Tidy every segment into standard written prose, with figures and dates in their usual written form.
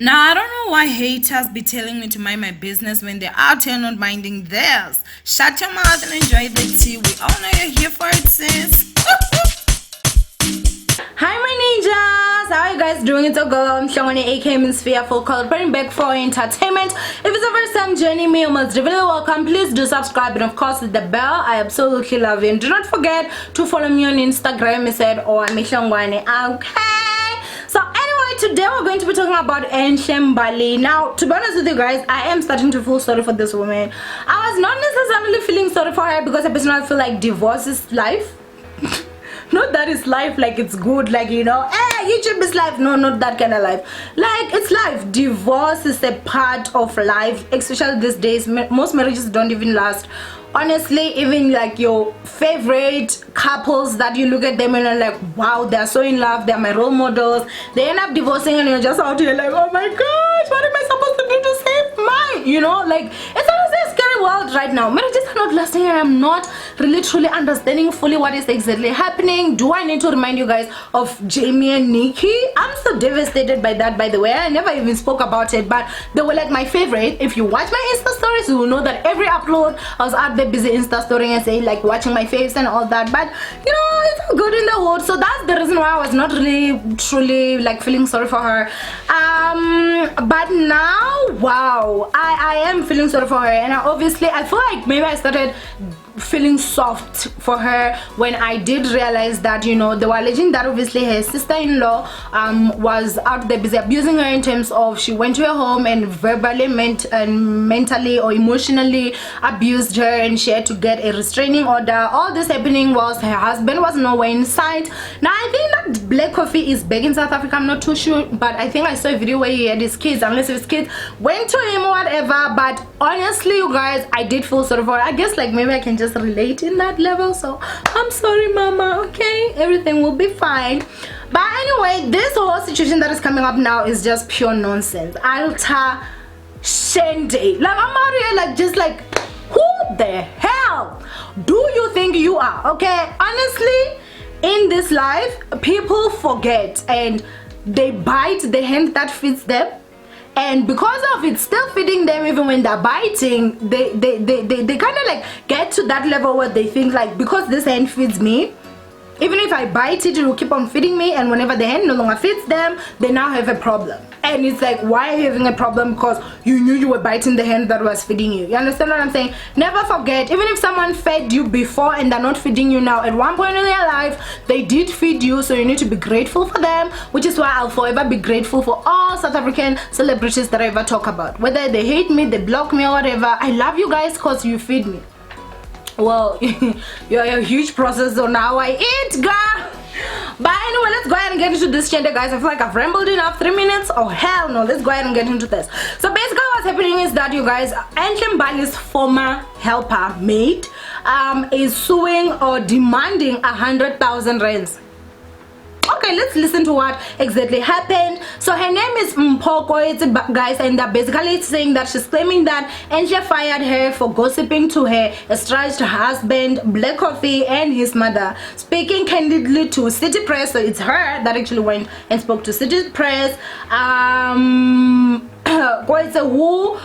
Now, I don't know why haters be telling me to mind my business when they're out here not minding theirs. Shut your mouth and enjoy the tea. We all know you're here for it, sis. Hi, my ninjas. How are you guys doing? It's a girl. I'm Shangwane, aka Sphere Full Color, bringing back for entertainment. If it's the first time joining me, you must really welcome. Please do subscribe and of course hit the bell. I absolutely love you. And do not forget to follow me on Instagram. I said, oh, I'm Shangwane. Okay. So anyway, today we're going to be talking about Enhle Mbali. Now, to be honest with you guys, I am starting to feel sorry for this woman. I was not necessarily feeling sorry for her because I personally feel like divorce is life. Not that it's life like it's good, like, you know, YouTube is life. No, not that kind of life. Like, it's life. Divorce is a part of life, especially these days. Most marriages don't even last. Honestly, even like your favorite couples that you look at them and are like, wow, they're so in love, they're my role models, they end up divorcing and you're just out here like, oh my gosh, what am I supposed to do to save mine? You know, like, it's honestly a scary world right now. Marriages are not lasting and I'm not really truly understanding fully what is exactly happening. Do I need to remind you guys of Jamie and Nikki? I'm so devastated by that, by the way. I never even spoke about it, but they were like my favorite. If you watch my Insta stories, you will know that every upload I was out there busy Insta story and say like watching my faves and all that, but you know, it's all good in the hood. So that's the reason why I was not really truly like feeling sorry for her. But now, wow, I am feeling sorry for her, and I feel like maybe I started feeling soft for her when I did realize that, you know, they were alleging that obviously her sister-in-law was out there busy abusing her in terms of she went to her home and verbally mentally or emotionally abused her, and she had to get a restraining order. All this happening whilst her husband was nowhere in sight. Now I think that Black Coffee is back in South Africa. I'm not too sure, but I think I saw a video where he had his kids, unless his kids went to him or whatever. But honestly, you guys, I did feel sorry for her. I guess like maybe I can just relate in that level. So I'm sorry, mama. Okay, everything will be fine. But anyway, this whole situation that is coming up now is just pure nonsense. Alta Shende. Like, I'm out here like just like, who the hell do you think you are? Okay, honestly, in this life people forget and they bite the hand that feeds them, and because of it still feeding them even when they're biting, they kind of like get to that level where they think like, because this hand feeds me, even if I bite it, it will keep on feeding me, and whenever the hand no longer feeds them, they now have a problem. And it's like, why are you having a problem? Because you knew you were biting the hand that was feeding you. You understand what I'm saying? Never forget, even if someone fed you before and they're not feeding you now, at one point in their life they did feed you, so you need to be grateful for them, which is why I'll forever be grateful for all South African celebrities that I ever talk about. Whether they hate me, they block me or whatever, I love you guys because you feed me. Well, you're a huge process on how I eat, girl. But anyway, let's go ahead and get into this gender, guys. I feel like I've rambled enough. 3 minutes? Oh hell no, let's go ahead and get into this. So basically what's happening is that, you guys, Enhle Mbali's former helper maid is suing or demanding 100,000 rands. Okay, let's listen to what exactly happened. So her name is Mpoko, guys, and basically saying that she's claiming that Enhle fired her for gossiping to her estranged husband Black Coffee and his mother. Speaking candidly to City Press, so it's her that actually went and spoke to City Press. Who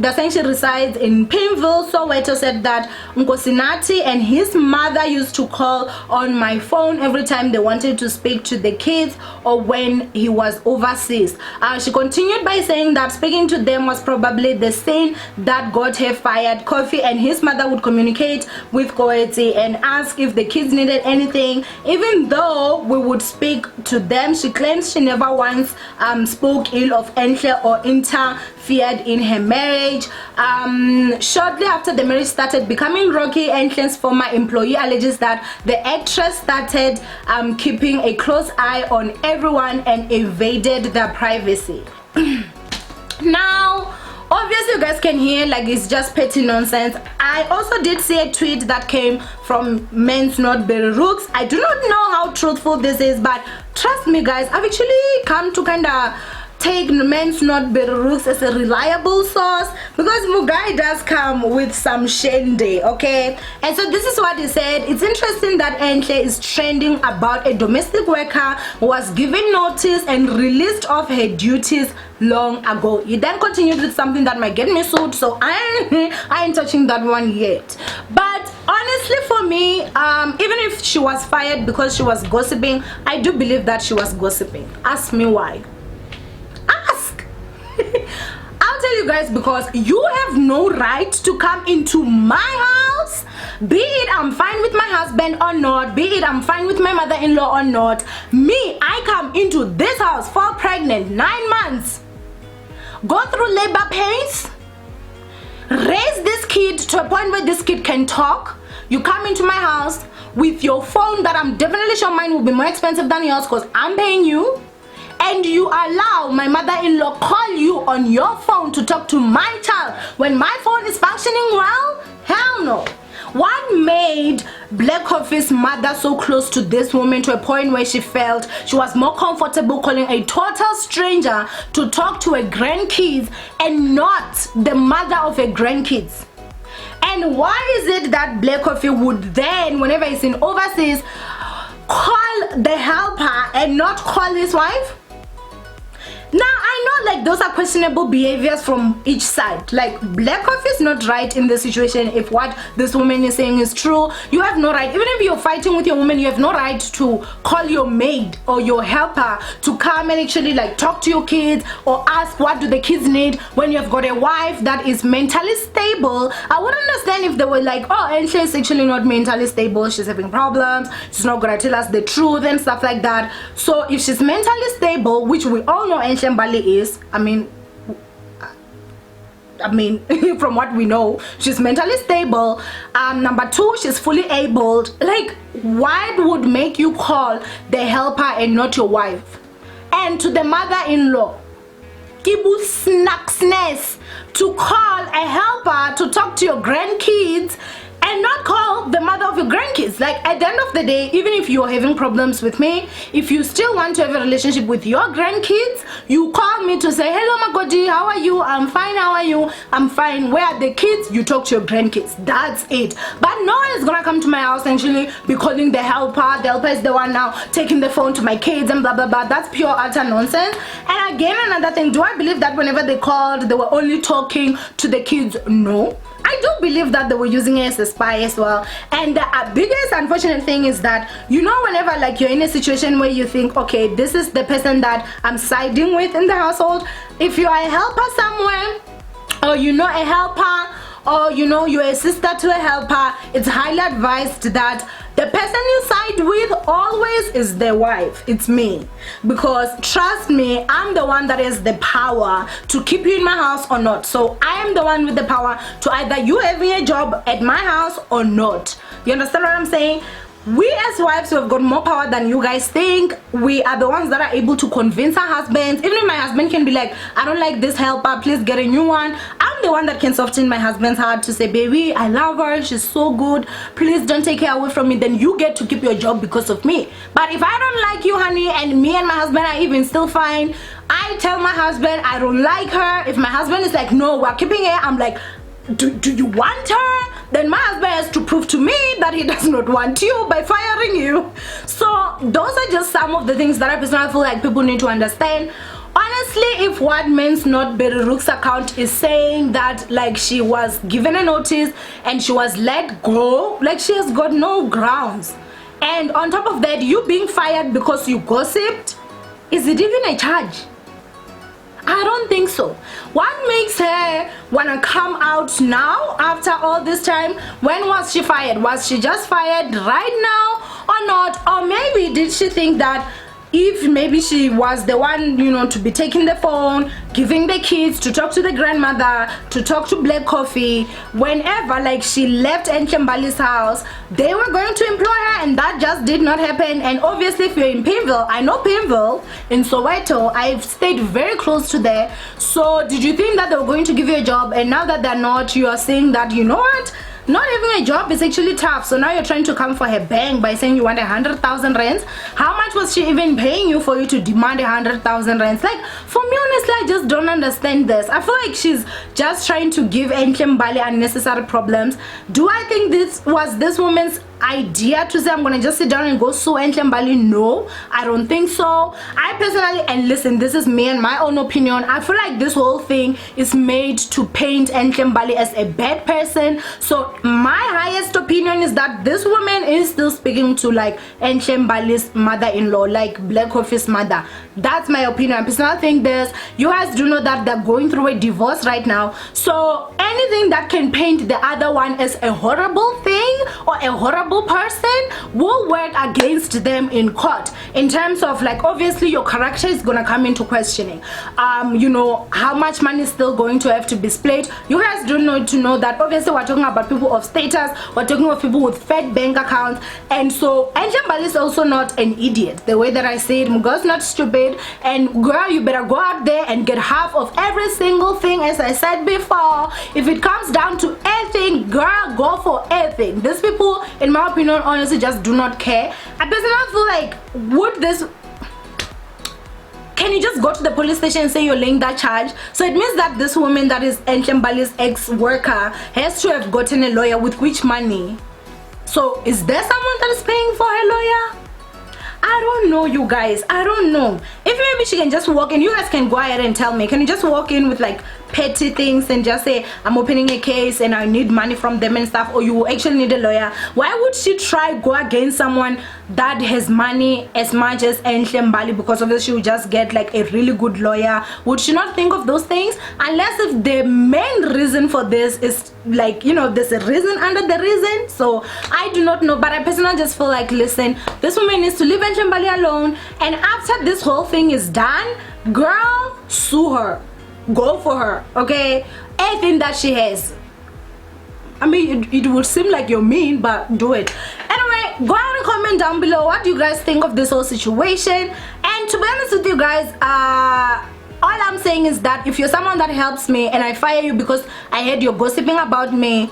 essentially resides in Pimville, Soweto, said that Nkosinati and his mother used to call on my phone every time they wanted to speak to the kids or when he was overseas. She continued by saying that speaking to them was probably the sin that got her fired. Coffee and his mother would communicate with Koeti and ask if the kids needed anything, even though we would speak to them. She claims she never once spoke ill of Enhle or interfered in her marriage. Shortly after the marriage started becoming rocky, Enhle's former employee alleges that the actress started keeping a close eye on everyone and invaded their privacy. Now, obviously you guys can hear like it's just petty nonsense. I also did see a tweet that came from Men's Not Berry Rooks. I do not know how truthful this is, but trust me guys, I've actually come to kind of take Men's Not Better Rooks as a reliable source, because Mugai does come with some shende, okay? And so this is what he said. It's interesting that Enhle is trending about a domestic worker who was given notice and released off her duties long ago. He then continued with something that might get me sued, so I ain't touching that one yet. But honestly, for me, even if she was fired because she was gossiping, I do believe that she was gossiping. Ask me why. Ask. I'll tell you guys, because you have no right to come into my house, be it I'm fine with my husband or not, be it I'm fine with my mother-in-law or not. Me, I come into this house, fall pregnant, 9 months, go through labor pains, raise this kid to a point where this kid can talk. You come into my house with your phone that I'm definitely sure mine will be more expensive than yours because I'm paying you, and you allow my mother-in-law call you on your phone to talk to my child when my phone is functioning well? Hell no. What made Black Coffee's mother so close to this woman to a point where she felt she was more comfortable calling a total stranger to talk to her grandkids and not the mother of her grandkids? And why is it that Black Coffee would then, whenever he's in overseas, call the helper and not call his wife? Now, I know like those are questionable behaviors from each side. Like, Black Coffee is not right in the situation. If what this woman is saying is true, you have no right. Even if you're fighting with your woman, you have no right to call your maid or your helper to come and actually like talk to your kids or ask what do the kids need when you've got a wife that is mentally stable. I would understand if they were like, oh, and she's actually not mentally stable, she's having problems, she's not gonna tell us the truth and stuff like that. So if she's mentally stable, which we all know Enhle Mbali is, I mean from what we know, she's mentally stable. Number two, she's fully able. Like, what would make you call the helper and not your wife? And to the mother-in-law, Kibu snacksness to call a helper to talk to your grandkids and not call the mother of your grandkids. Like, at the end of the day, even if you're having problems with me, if you still want to have a relationship with your grandkids, you call me to say, hello Magodi, how are you? I'm fine. How are you? I'm fine. Where are the kids? You talk to your grandkids. That's it. But no one is gonna come to my house and actually be calling the helper. The helper is the one now taking the phone to my kids and blah blah blah. That's pure utter nonsense. And again, another thing, do I believe that whenever they called, they were only talking to the kids? No. I do believe that they were using it as a spy as well. And the biggest unfortunate thing is that, you know, whenever like you're in a situation where you think, okay, this is the person that I'm siding with in the household, if you are a helper somewhere, or you know a helper, or you know you're a sister to a helper, it's highly advised that the person you side with always is the wife. It's me. Because trust me, I'm the one that has the power to keep you in my house or not. So I am the one with the power to either you having a job at my house or not. You understand what I'm saying? We as wives who have got more power than you guys think, we are the ones that are able to convince our husbands. Even if my husband can be like, I don't like this helper, please get a new one, I'm the one that can soften my husband's heart to say, baby, I love her, she's so good, please don't take her away from me. Then you get to keep your job because of me. But if I don't like you, honey, and me and my husband are even still fine, I tell my husband I don't like her. If my husband is like, no, we're keeping her, I'm like, do you want her? Then my husband has to prove to me that he does not want you by firing you. So those are just some of the things that I personally feel like people need to understand. Honestly, if what Men's Not Better Rooks account is saying that like she was given a notice and she was let go, like she has got no grounds. And on top of that, you being fired because you gossiped, is it even a charge? I don't think so. What makes her wanna come out now after all this time? When was she fired? Was she just fired right now or not? Or maybe did she think that if maybe she was the one, you know, to be taking the phone, giving the kids to talk to the grandmother, to talk to Black Coffee, whenever like she left Enhle Mbali's house, they were going to employ her, and that just did not happen. And obviously if you're in Pimville, I know Pimville in Soweto, I've stayed very close to there. So did you think that they were going to give you a job, and now that they're not, you are saying that, you know what, not having a job is actually tough. So now you're trying to come for her bang by saying you want 100,000 rands. How much was she even paying you for you to demand 100,000 rands? Like, for me honestly, I just don't understand this. I feel like she's just trying to give Enhle Mbali unnecessary problems. Do I think this was this woman's idea to say I'm gonna just sit down and go sue Enhle Mbali? No, I don't think so. I personally, and listen, this is me and my own opinion, I feel like this whole thing is made to paint Enhle Mbali as a bad person. So my highest opinion is that this woman is still speaking to like Enhle Mbali's mother-in-law, like Black Coffee's mother. That's my opinion. I personally think this. You guys do know that they're going through a divorce right now, so anything that can paint the other one as a horrible thing or a horrible person will work against them in court, in terms of like, obviously your character is gonna come into questioning. You know, how much money is still going to have to be split. You guys do need to know that obviously we're talking about people of status, we're talking about people with fat bank accounts, and so Enhle Mbali is also not an idiot. The way that I say it, Mugo's not stupid, and girl, you better go out there and get half of every single thing. As I said before, if it comes down to anything, girl, go for anything. These people, in my opinion, honestly just do not care. I personally feel like, would this, can you just go to the police station and say you're laying that charge? So it means that this woman that is Enhle Mbali's ex-worker has to have gotten a lawyer. With which money? So is there someone that is paying for her lawyer? I don't know, you guys. I don't know. If maybe she can just walk in, you guys can go ahead and tell me. Can you just walk in with like petty things and just say, I'm opening a case and I need money from them and stuff, or you actually need a lawyer? Why would she try go against someone that has money as much as Enhle Mbali? Because obviously she would just get like a really good lawyer. Would she not think of those things? Unless if the main reason for this is like, you know, there's a reason under the reason. So I do not know, but I personally just feel like, listen, this woman needs to leave Enhle Mbali alone, and after this whole thing is done, girl, sue her. Go for her, okay? Anything that she has. I mean, it would seem like you're mean, but do it. Anyway, go ahead and comment down below what do you guys think of this whole situation. And to be honest with you guys, all I'm saying is that if you're someone that helps me and I fire you because I heard you're gossiping about me,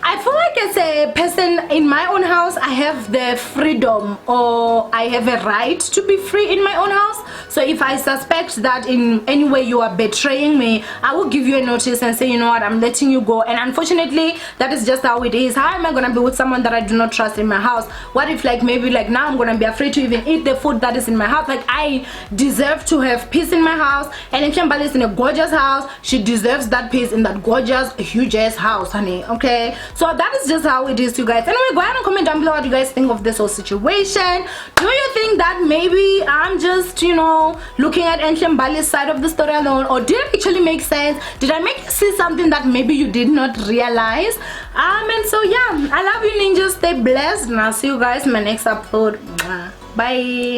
I feel like as a person in my own house, I have the freedom, or I have a right to be free in my own house. So if I suspect that in any way you are betraying me, I will give you a notice and say, you know what, I'm letting you go. And unfortunately, that is just how it is. How am I gonna be with someone that I do not trust in my house? What if like maybe like now I'm gonna be afraid to even eat the food that is in my house? Like, I deserve to have peace in my house, and if Mbali is in a gorgeous house, she deserves that peace in that gorgeous huge ass house, honey. Okay, so that is just how it is, you guys. Anyway, go ahead and comment down below what you guys think of this whole situation. Do you think that maybe I'm just, you know, looking at Enhle Mbali's side of the story alone, or did it actually make sense? Did I make you see something that maybe you did not realize? And so yeah, I love you ninjas, stay blessed, and I'll see you guys in my next upload. Bye.